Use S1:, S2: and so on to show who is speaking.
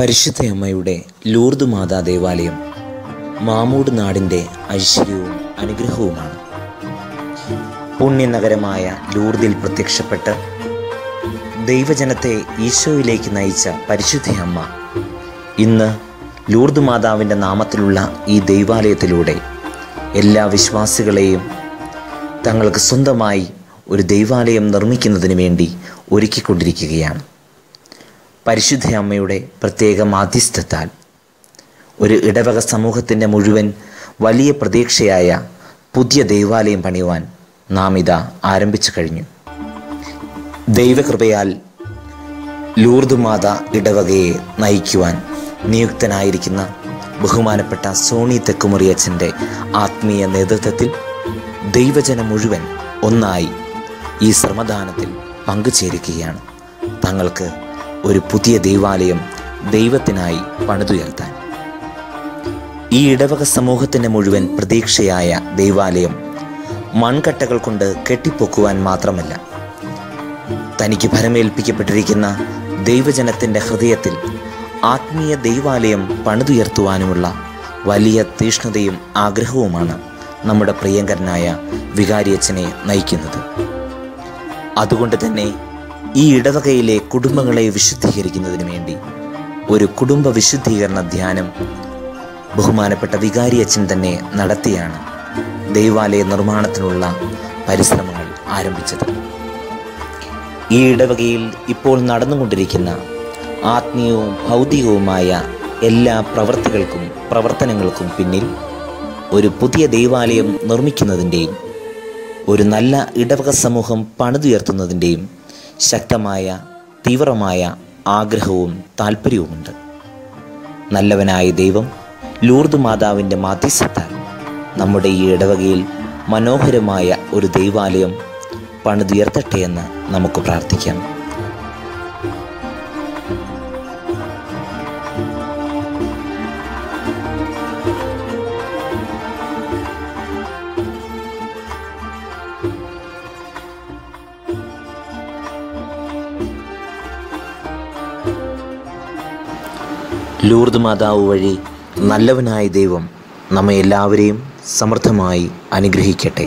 S1: പരിശുദ്ധ അമ്മയുടെ ലൂർദ് മാതാ ദേവാലയം മാമൂട് നാടിൻ്റെ ഐശ്വര്യവും അനുഗ്രഹവുമാണ്. പുണ്യനഗരമായ ലൂർദിൽ പ്രത്യക്ഷപ്പെട്ട് ദൈവജനത്തെ ഈശോയിലേക്ക് നയിച്ച പരിശുദ്ധ അമ്മ ഇന്ന് ലൂർദ് മാതാവിൻ്റെ നാമത്തിലുള്ള ഈ ദൈവാലയത്തിലൂടെ എല്ലാ വിശ്വാസികളെയും തങ്ങൾക്ക് സ്വന്തമായി ഒരു ദൈവാലയം നിർമ്മിക്കുന്നതിന് വേണ്ടി ഒരുക്കിക്കൊണ്ടിരിക്കുകയാണ്. പരിശുദ്ധ അമ്മയുടെ പ്രത്യേക മാധ്യസ്ഥത്താൽ ഒരു ഇടവക സമൂഹത്തിൻ്റെ മുഴുവൻ വലിയ പ്രതീക്ഷയായ പുതിയ ദൈവാലയം പണിയുവാൻ നാം ഇതാ ആരംഭിച്ചു കഴിഞ്ഞു. ദൈവകൃപയാൽ ലൂർദ് മാതാ ഇടവകയെ നയിക്കുവാൻ നിയുക്തനായിരിക്കുന്ന ബഹുമാനപ്പെട്ട സോണി തെക്കുമുറിയച്ഛൻ്റെ ആത്മീയ നേതൃത്വത്തിൽ ദൈവജനം മുഴുവൻ ഒന്നായി ഈ ശ്രമദാനത്തിൽ പങ്കുചേരുകയാണ്. തങ്ങൾക്ക് ഒരു പുതിയ ദൈവാലയം ദൈവത്തിനായി പണിതുയർത്താൻ. ഈ ഇടവക സമൂഹത്തിൻ്റെ മുഴുവൻ പ്രതീക്ഷയായ ദൈവാലയം മൺകട്ടകൾ കൊണ്ട് കെട്ടിപ്പൊക്കുവാൻ മാത്രമല്ല, തനിക്ക് ഭരമേൽപ്പിക്കപ്പെട്ടിരിക്കുന്ന ദൈവജനത്തിൻ്റെ ഹൃദയത്തിൽ ആത്മീയ ദൈവാലയം പണിതുയർത്തുവാനുമുള്ള വലിയ തീഷ്ണതയും ആഗ്രഹവുമാണ് നമ്മുടെ പ്രിയങ്കരനായ വികാരിയച്ഛനെ നയിക്കുന്നത്. അതുകൊണ്ട് തന്നെ ഈ ഇടവകയിലെ കുടുംബങ്ങളെ വിശുദ്ധീകരിക്കുന്നതിന് വേണ്ടി ഒരു കുടുംബ വിശുദ്ധീകരണ ധ്യാനം ബഹുമാനപ്പെട്ട വികാരിയച്ഛൻ തന്നെ നടത്തിയാണ് ദൈവാലയ നിർമ്മാണത്തിനുള്ള പരിശ്രമങ്ങൾ ആരംഭിച്ചത്. ഈ ഇടവകയിൽ ഇപ്പോൾ നടന്നുകൊണ്ടിരിക്കുന്ന ആത്മീയവും ഭൗതികവുമായ എല്ലാ പ്രവർത്തനങ്ങൾക്കും പിന്നിൽ ഒരു പുതിയ ദൈവാലയം നിർമ്മിക്കുന്നതിൻ്റെയും ഒരു നല്ല ഇടവക സമൂഹം പണിതുയർത്തുന്നതിൻ്റെയും ശക്തമായ തീവ്രമായ ആഗ്രഹവും താല്പര്യവുമുണ്ട്. നല്ലവനായ ദൈവം ലൂർദ് മാതാവിൻ്റെ മാധ്യസ്ഥത്താൽ നമ്മുടെ ഈ ഇടവകയിൽ മനോഹരമായ ഒരു ദൈവാലയം പണിതുയർത്തട്ടെ എന്ന് നമുക്ക് പ്രാർത്ഥിക്കാം. ലൂർദ് മാതാവ് വഴി നല്ലവനായ ദൈവം നമ്മെ എല്ലാവരെയും സമൃദ്ധമായി അനുഗ്രഹിക്കട്ടെ.